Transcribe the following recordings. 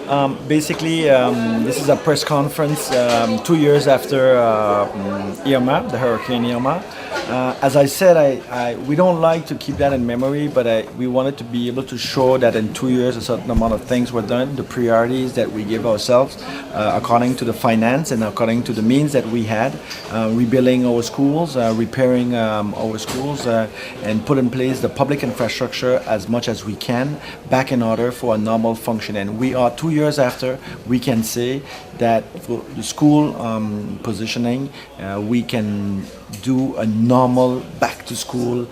This is a press conference 2 years after Irma, the Hurricane Irma. As I said, we don't like to keep that in memory, but we wanted to be able to show that in 2 years a certain amount of things were done, the priorities that we give ourselves according to the finance and according to the means that we had, rebuilding our schools, repairing our schools, and put in place the public infrastructure as much as we can back in order for a normal function. And we are 2 years after, we can say that for the school positioning, we can do a normal back to school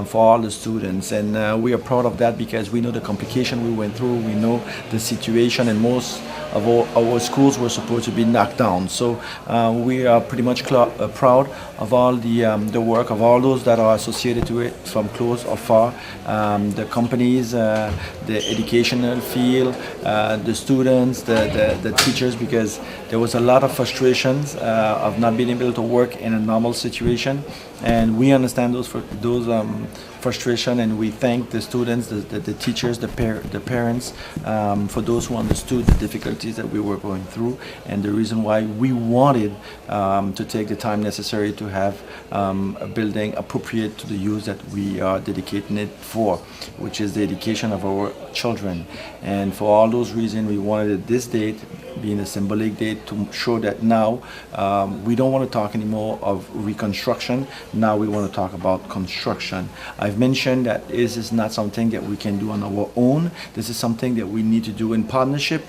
for all the students, and we are proud of that because we know the complication we went through, we know the situation, and most of our schools were supposed to be knocked down. So we are pretty much proud of all the work of all those that are associated to it from close or far, the companies, the educational field, the students, the teachers, because there was a lot of frustrations of not being able to work in a normal situation, and we understand those frustration, and we thank the students, the teachers, the parents, for those who understood the difficulties that we were going through, and the reason why we wanted to take the time necessary to have a building appropriate to the use that we are dedicating it for, which is the education of our children. And for all those reasons, we wanted this date being a symbolic date to show that now we don't want to talk anymore of reconstruction. Now we want to talk about construction. I've mentioned that this is not something that we can do on our own. This is something that we need to do in partnership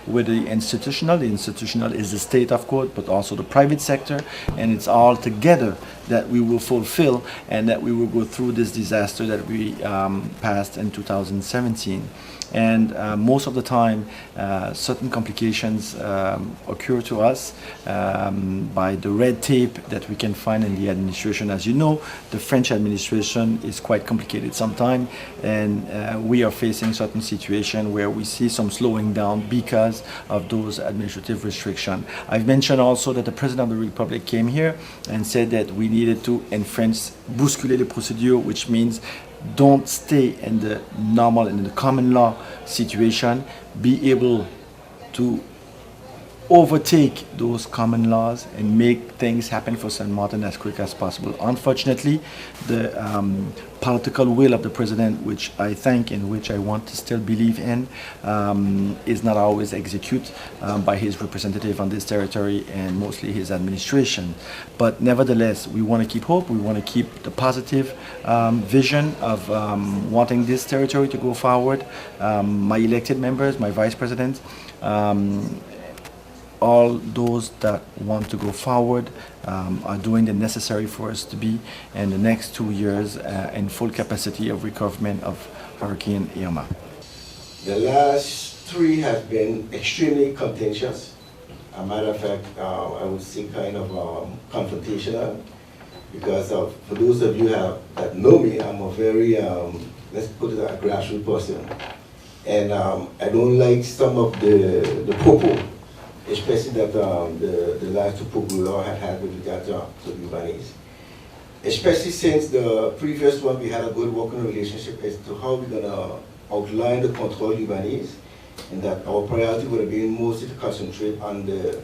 with the institutional. The institutional is the state, of course, but also the private sector, and it's all together that we will fulfill and that we will go through this disaster that we passed in 2017. And most of the time, certain complications occur to us by the red tape that we can find in the administration. As you know, the French administration is quite complicated sometimes, and we are facing certain situations where we see some slowing down because of those administrative restrictions. I've mentioned also that the President of the Republic came here and said that we needed to, in French, bousculer les procédures, which means don't stay in the normal, in the common law situation, be able to overtake those common laws and make things happen for St. Martin as quick as possible. Unfortunately, the political will of the president, which I thank and which I want to still believe in, is not always executed by his representative on this territory and mostly his administration. But nevertheless, we want to keep hope, we want to keep the positive vision of wanting this territory to go forward. My elected members, my vice president, all those that want to go forward are doing the necessary for us to be in the next 2 years in full capacity of recovery of Hurricane Irma. The last three have been extremely contentious. As a matter of fact, I would say kind of confrontational, because for those of you that know me, I'm a very, let's put it, a grassroots person. And I don't like some of the purple, especially that the last two procureurs had with regard to Libanese. Especially since the previous one, we had a good working relationship as to how we're going to outline the control Libanese, and that our priority would have been mostly to concentrate on the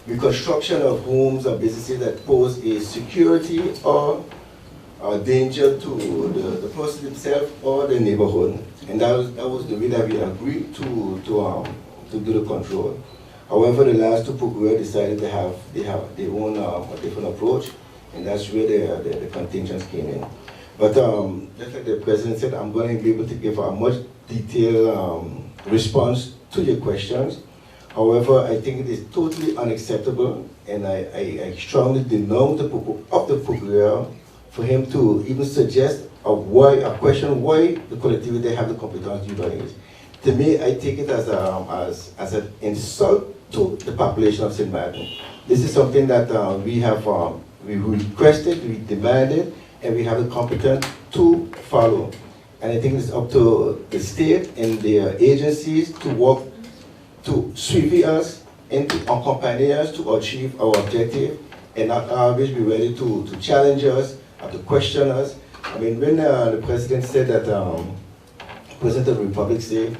reconstruction of homes or businesses that pose a security or a danger to the person himself or the neighborhood. And that was the way that we agreed to do the control. However, the last two procureurs decided they have their own a different approach, and that's where the contingents came in. But just like the president said, I'm going to be able to give a much detailed response to your questions. However, I think it is totally unacceptable, and I strongly denounce the procureur for him to even suggest a question why the collectivity have the competence to do it. To me, I take it as an insult to the population of St. Martin. This is something that we have we requested, we demanded, and we have the competence to follow. And I think it's up to the state and their agencies to work to sweep us and to accompany us to achieve our objective, and not always be ready to challenge us or to question us. I mean, when the president said that, President of the Republic said,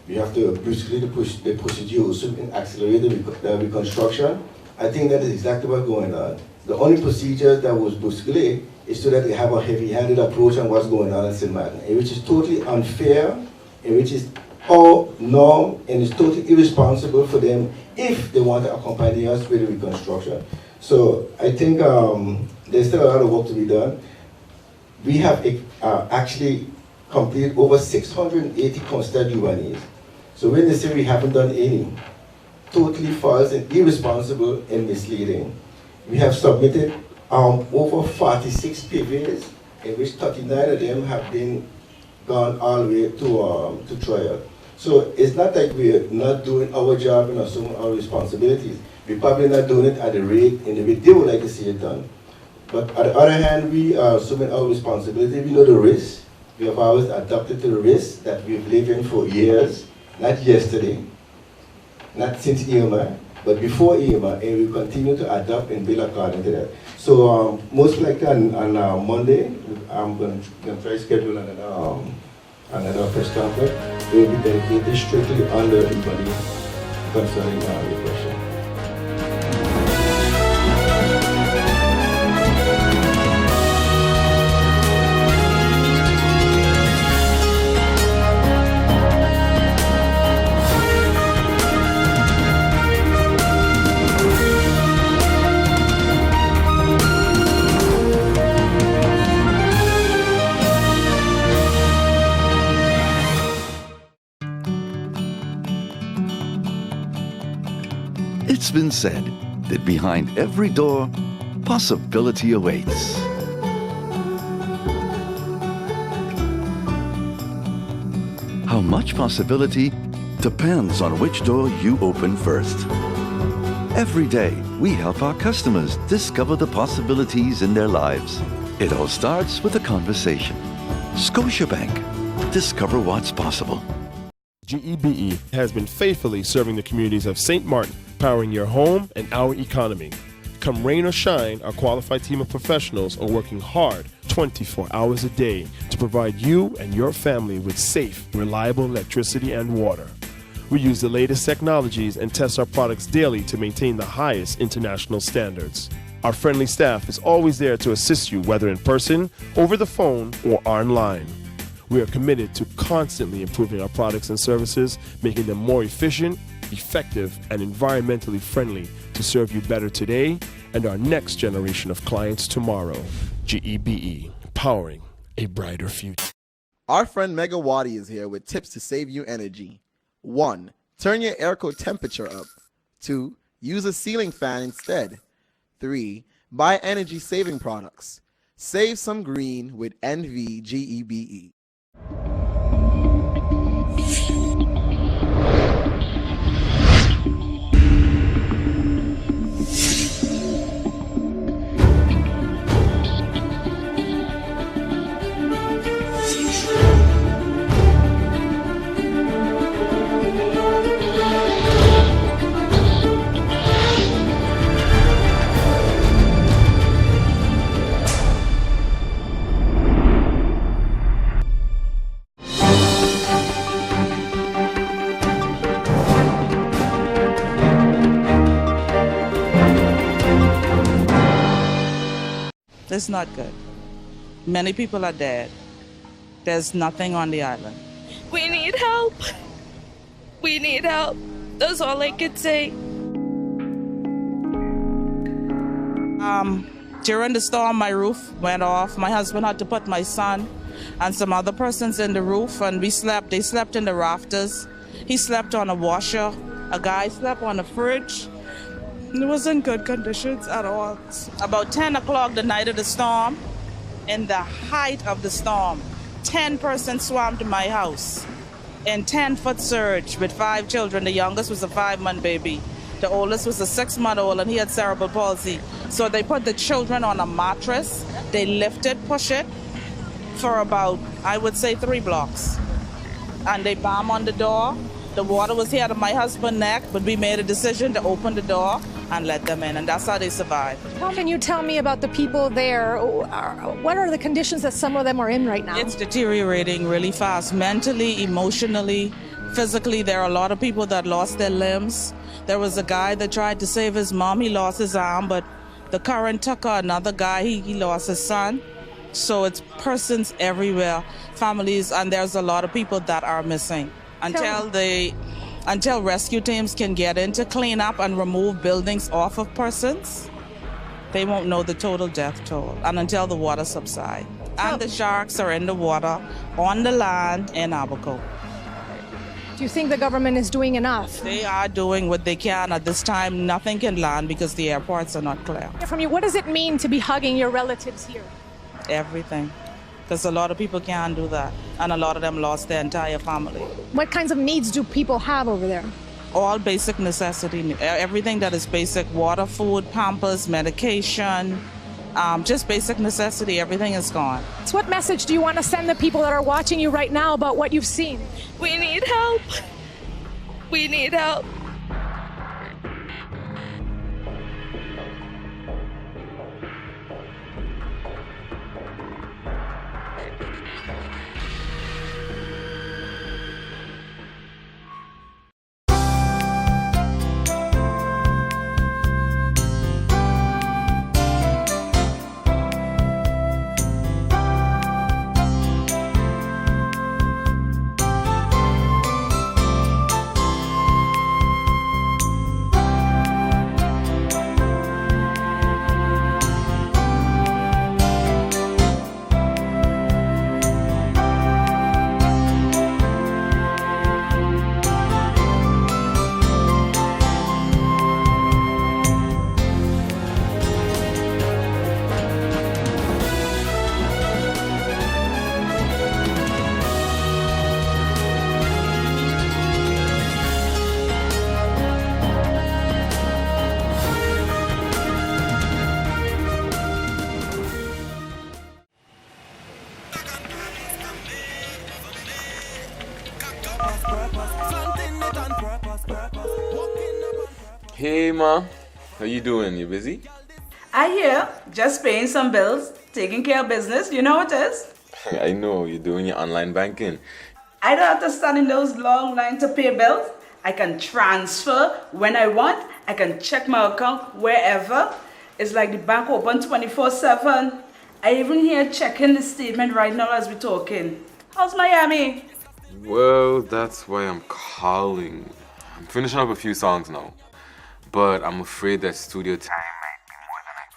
we have to basically push the procedures and accelerate the reconstruction. I think that is exactly what's going on. The only procedure that was basically is so that they have a heavy-handed approach on what's going on at St. Martin, which is totally unfair, and which is our norm, and it's totally irresponsible for them if they want to accompany us with the reconstruction. So I think there's still a lot of work to be done. We have actually completed over 680 constant UNEs. So when they say we haven't done any, totally false and irresponsible and misleading. We have submitted over 46 PVs, in which 39 of them have been gone all the way to trial. So it's not like we're not doing our job and assuming our responsibilities. We're probably not doing it at the rate in the way they would like to see it done. But on the other hand, we are assuming our responsibility. We know the risks. We have always adapted to the risks that we've lived in for years, not yesterday, not since Irma, but before Irma, and we continue to adapt and build according to that. So most likely on Monday, I'm going to try to schedule another press conference. It will be dedicated strictly on the everybody concerning your question. It's been said that behind every door, possibility awaits. How much possibility depends on which door you open first. Every day, we help our customers discover the possibilities in their lives. It all starts with a conversation. Scotiabank. Discover what's possible. GEBE has been faithfully serving the communities of St. Martin, powering your home and our economy. Come rain or shine, our qualified team of professionals are working hard 24 hours a day to provide you and your family with safe, reliable electricity and water. We use the latest technologies and test our products daily to maintain the highest international standards. Our friendly staff is always there to assist you, whether in person, over the phone, or online. We are committed to constantly improving our products and services, making them more efficient, effective, and environmentally friendly to serve you better today and our next generation of clients tomorrow. GEBE, powering a brighter future. Our friend Megawati is here with tips to save you energy. 1. Turn your airco temperature up. 2. Use a ceiling fan instead. 3. Buy energy-saving products. Save some green with NVGEBE. It's not good. Many people are dead. There's nothing on the island. We need help. We need help. That's all I could say. During the storm, my roof went off. My husband had to put my son and some other persons in the roof, and we slept. They slept in the rafters. He slept on a washer. A guy slept on a fridge. It was in good conditions at all. About 10 o'clock the night of the storm, in the height of the storm, 10 persons swam to my house in 10-foot surge with 5 children. The youngest was a 5-month baby. The oldest was a 6-month-old, and he had cerebral palsy. So they put the children on a mattress. They lift it, push it for about, I would say, 3 blocks. And they bam on the door. The water was here to my husband's neck, but we made a decision to open the door and let them in, and that's how they survived. How can you tell me about the people there? What are the conditions that some of them are in right now? It's deteriorating really fast, mentally, emotionally, Physically, there are a lot of people that lost their limbs. There was a guy that tried to save his mom. He lost his arm, but the current took her. Another guy, he lost his son. So it's persons everywhere, families, and there's a lot of people that are missing. Until rescue teams can get in to clean up and remove buildings off of persons, they won't know the total death toll, and until the water subsides. And the sharks are in the water, on the land in Abaco. Do you think the government is doing enough? They are doing what they can. At this time, nothing can land because the airports are not clear. From you, what does it mean to be hugging your relatives here? Everything. Because a lot of people can't do that. And a lot of them lost their entire family. What kinds of needs do people have over there? All basic necessity, everything that is basic, water, food, pampers, medication, just basic necessity, everything is gone. So what message do you want to send the people that are watching you right now about what you've seen? We need help. We need help. Hey ma, how you doing? You busy? I hear, just paying some bills, taking care of business, you know what it is? I know, you're doing your online banking. I don't have to stand in those long lines to pay bills. I can transfer when I want. I can check my account wherever. It's like the bank open 24/7. I even here checking the statement right now as we're talking. How's Miami? Well, that's why I'm calling. I'm finishing up a few songs now, but I'm afraid that studio time might be more than I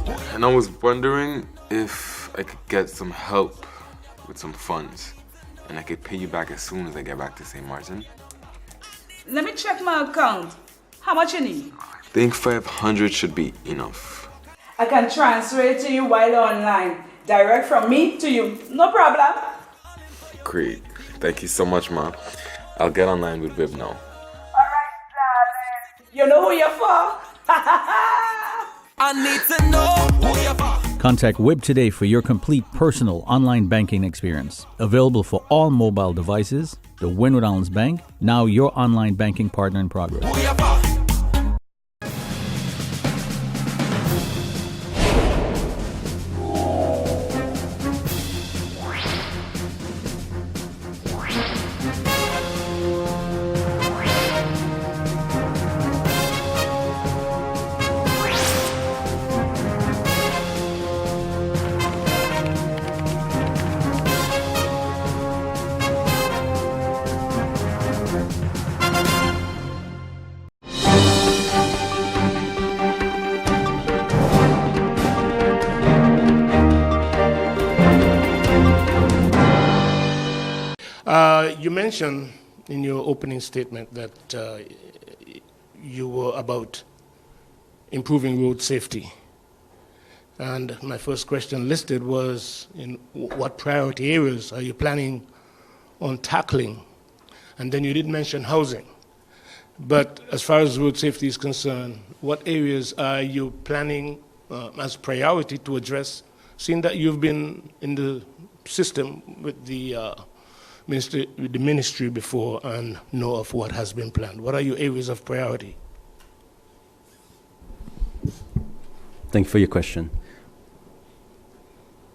thought. And I was wondering if I could get some help with some funds, and I could pay you back as soon as I get back to St. Martin. Let me check my account. How much you need? I think 500 should be enough. I can transfer it to you while online. Direct from me to you. No problem. Great. Thank you so much, Ma. I'll get online with Wib now. Alright, darling. You know who you're for? I need to know who you're for. Contact Wib today for your complete personal online banking experience. Available for all mobile devices. The Windward Islands Bank, now your online banking partner in progress. Who you're for. You mentioned in your opening statement that you were about improving road safety. And my first question listed was, in what priority areas are you planning on tackling? And then you did mention housing. But as far as road safety is concerned, what areas are you planning as priority to address, seeing that you've been in the system with the ministry before and know of what has been planned? What are your areas of priority? Thank you for your question.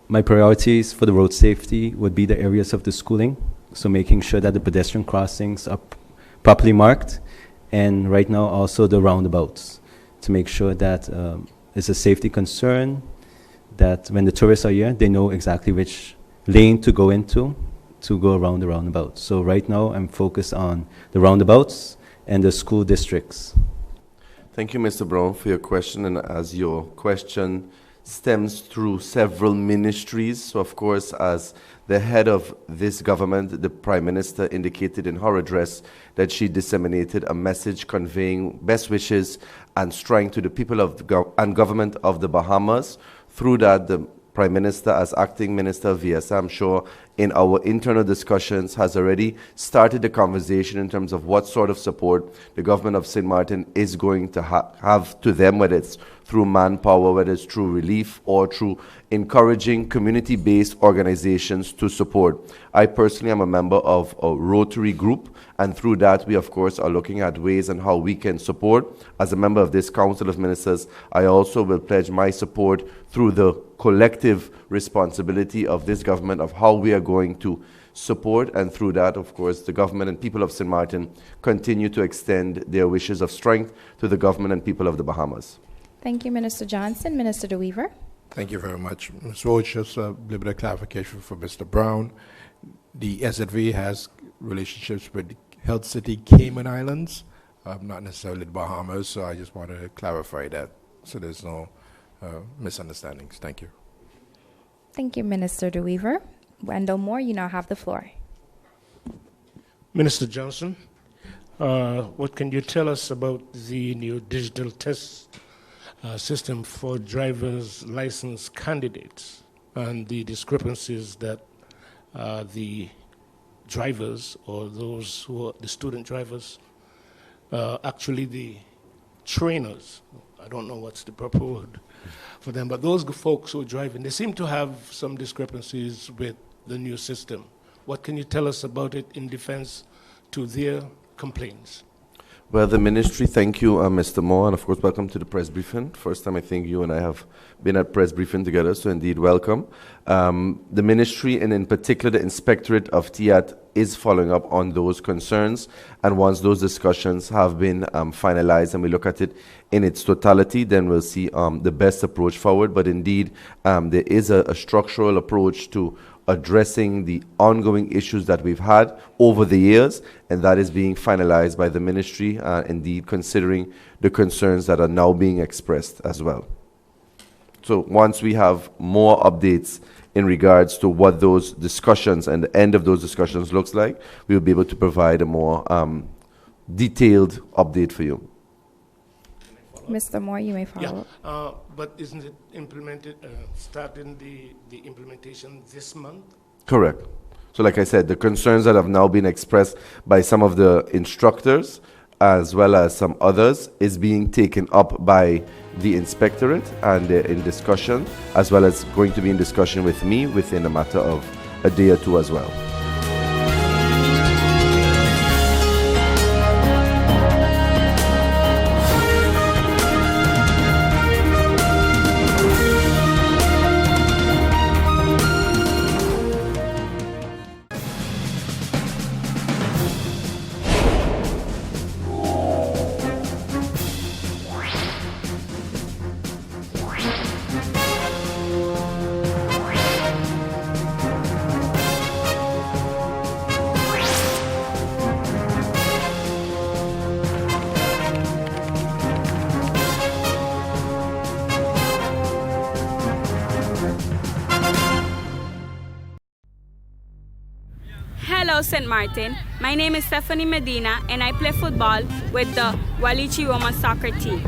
My priorities for the road safety would be the areas of the schooling, so making sure that the pedestrian crossings are properly marked, and right now also the roundabouts, to make sure that it's a safety concern, that when the tourists are here, they know exactly which lane to go into to go around the roundabout. So right now I'm focused on the roundabouts and the school districts. Thank you, Mr. Brown, for your question. And as your question stems through several ministries, so of course, as the head of this government, the Prime Minister indicated in her address that she disseminated a message conveying best wishes and strength to the people of and government of the Bahamas. Through that, the Prime Minister, as acting Minister of VSA, I'm sure in our internal discussions has already started the conversation in terms of what sort of support the government of St. Martin is going to have to them, whether it's through manpower, whether it's through relief, or through encouraging community-based organizations to support. I personally am a member of a Rotary group, and through that we of course are looking at ways and how we can support. As a member of this Council of Ministers, I also will pledge my support through the collective responsibility of this government of how we are going to support, and through that, of course, the government and people of St. Martin continue to extend their wishes of strength to the government and people of the Bahamas. Thank you, Minister Johnson. Minister DeWeaver. Thank you very much. Ms. Roach, just a little bit of clarification for Mr. Brown. The SZV has relationships with Health City Cayman Islands, not necessarily the Bahamas, so I just want to clarify that so there's no misunderstandings. Thank you. Thank you, Minister DeWeaver. Wendell Moore, you now have the floor. Minister Johnson, what can you tell us about the new digital test system for driver's license candidates and the discrepancies that the drivers, or those who are the student drivers, actually the trainers, I don't know what's the proper word for them, but those folks who are driving, they seem to have some discrepancies with the new system. What can you tell us about it in defense to their complaints? Well, the ministry, thank you, Mr. Moore, and of course, welcome to the press briefing. First time I think you and I have been at press briefing together, so indeed, welcome. The ministry, and in particular the Inspectorate of TIAT, is following up on those concerns, and once those discussions have been finalized and we look at it in its totality, then we'll see the best approach forward. But indeed, there is a structural approach to addressing the ongoing issues that we've had over the years, and that is being finalized by the ministry, indeed considering the concerns that are now being expressed as well. So once we have more updates in regards to what those discussions and the end of those discussions looks like, we will be able to provide a more detailed update for you. Mr. Moore, you may follow up. But isn't it implemented, starting the implementation this month? Correct. So like I said, the concerns that have now been expressed by some of the instructors as well as some others is being taken up by the inspectorate, and they're in discussion, as well as going to be in discussion with me within a matter of a day or two as well. Hello, St. Martin. My name is Stephanie Medina, and I play football with the Walichi Women Soccer team.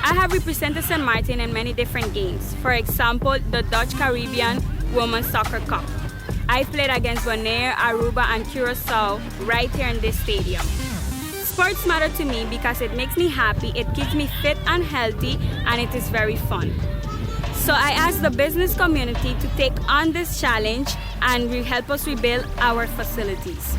I have represented St. Martin in many different games. For example, the Dutch Caribbean Women's Soccer Cup. I played against Bonaire, Aruba, and Curacao right here in this stadium. Sports matter to me because it makes me happy, it keeps me fit and healthy, and it is very fun. So I asked the business community to take on this challenge and help us rebuild our facilities.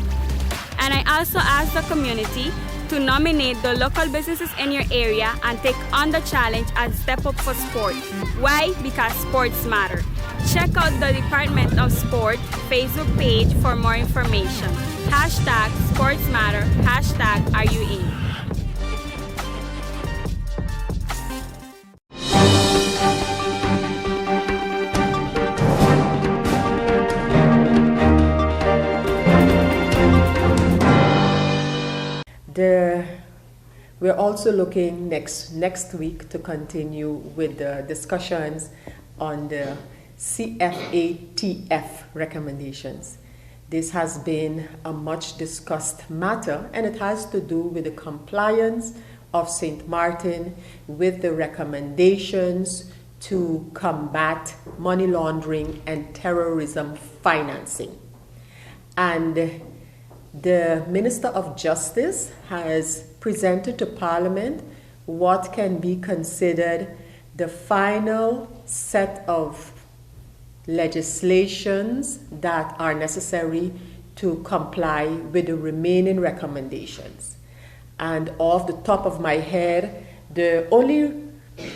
And I also asked the community to nominate the local businesses in your area and take on the challenge and step up for sport. Why? Because sports matter. Check out the Department of Sport Facebook page for more information. Hashtag sports matter, hashtag are you in? We're also looking next week to continue with the discussions on the CFATF recommendations. This has been a much discussed matter, and it has to do with the compliance of St. Martin with the recommendations to combat money laundering and terrorism financing. And the Minister of Justice has presented to Parliament what can be considered the final set of legislations that are necessary to comply with the remaining recommendations. And off the top of my head, the only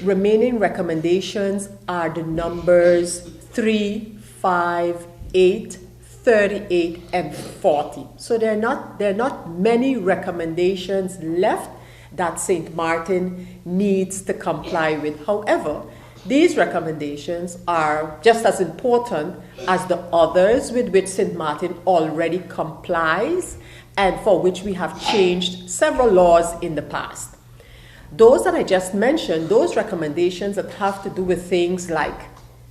remaining recommendations are the numbers 3, 5, 8, 38 and 40. So there are not many recommendations left that St. Martin needs to comply with. However, these recommendations are just as important as the others with which St. Martin already complies and for which we have changed several laws in the past. Those that I just mentioned, those recommendations that have to do with things like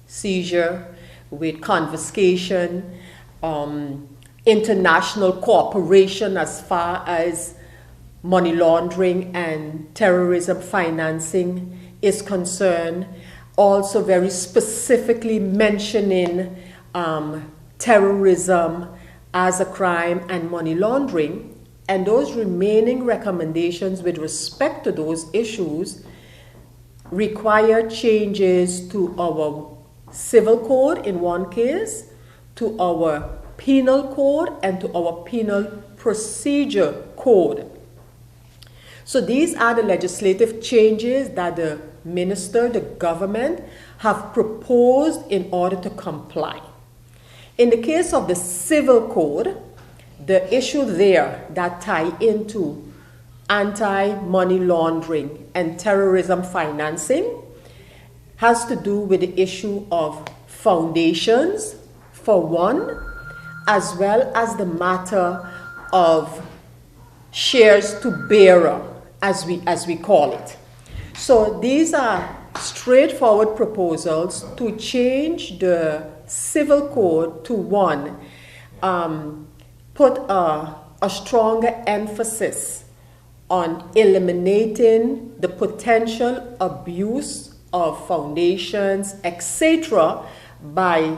seizure, with confiscation, international cooperation as far as money laundering and terrorism financing is concerned, also very specifically mentioning terrorism as a crime and money laundering. And those remaining recommendations with respect to those issues require changes to our civil code in one case, to our penal code, and to our penal procedure code. So these are the legislative changes that the minister, the government, have proposed in order to comply. In the case of the civil code, the issue there that tie into anti-money laundering and terrorism financing has to do with the issue of foundations, for one, as well as the matter of shares to bearer, as we call it. So these are straightforward proposals to change the civil code to one, put a stronger emphasis on eliminating the potential abuse of foundations, etc., by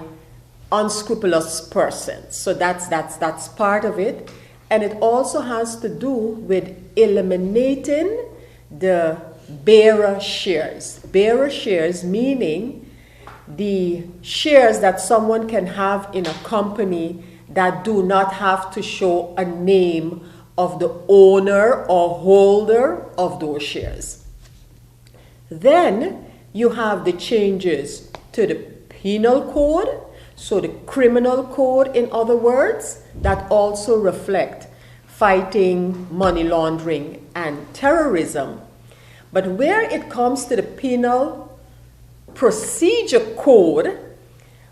unscrupulous persons. So that's part of it. And it also has to do with eliminating the bearer shares. Bearer shares meaning the shares that someone can have in a company that do not have to show a name of the owner or holder of those shares. Then you have the changes to the penal code, so the criminal code, in other words, that also reflect fighting money laundering and terrorism. But where it comes to the penal procedure code,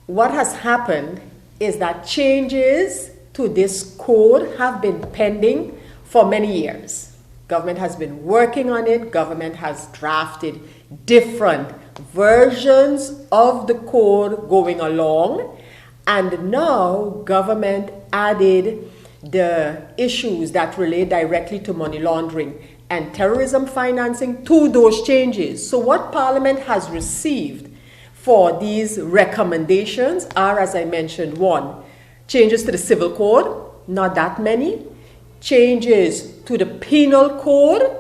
what has happened is that changes to this code have been pending for many years. Government has been working on it. Government has drafted different versions of the code going along. And now government added the issues that relate directly to money laundering and terrorism financing to those changes. So what Parliament has received for these recommendations are, as I mentioned, one, changes to the civil code, not that many. Changes to the penal code,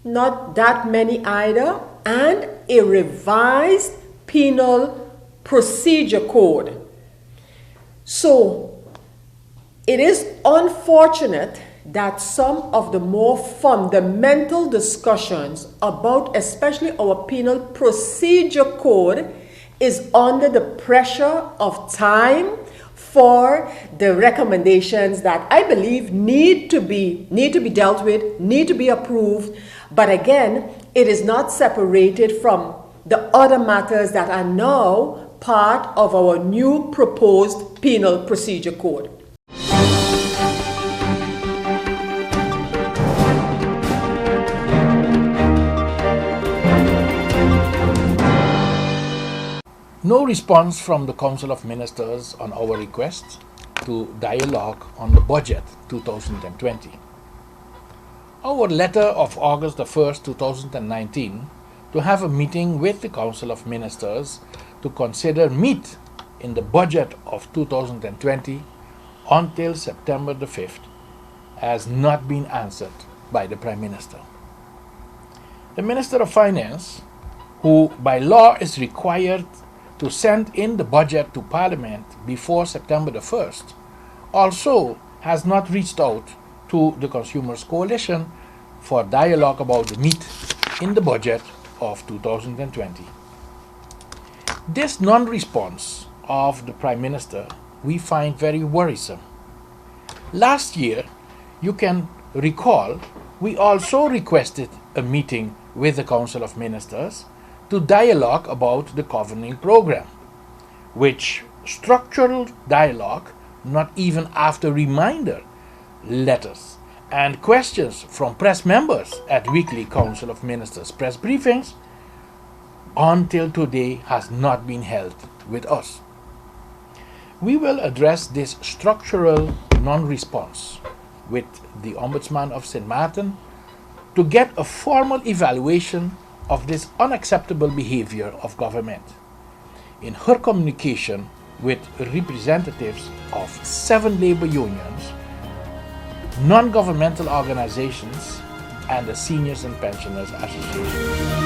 not that many either. And a revised penal procedure code. So it is unfortunate that some of the more fundamental discussions about especially our penal procedure code is under the pressure of time for the recommendations that I believe need to be dealt with, need to be approved. But again, it is not separated from the other matters that are now part of our new proposed penal procedure code. No response from the Council of Ministers on our request to dialogue on the budget 2020. Our letter of August the 1st, 2019, to have a meeting with the Council of Ministers to consider meat in the budget of 2020 until September the 5th has not been answered by the Prime Minister. The Minister of Finance, who by law is required to send in the budget to Parliament before September the 1st, also has not reached out to the Consumers Coalition for dialogue about the meat in the budget of 2020. This non-response of the Prime Minister we find very worrisome. Last year, you can recall, we also requested a meeting with the Council of Ministers to dialogue about the governing program, which structural dialogue, not even after reminder letters and questions from press members at weekly Council of Ministers press briefings, until today has not been held with us. We will address this structural non-response with the Ombudsman of St. Martin to get a formal evaluation of this unacceptable behavior of government. In her communication with representatives of 7 labor unions, non-governmental organizations, and the Seniors and Pensioners Association.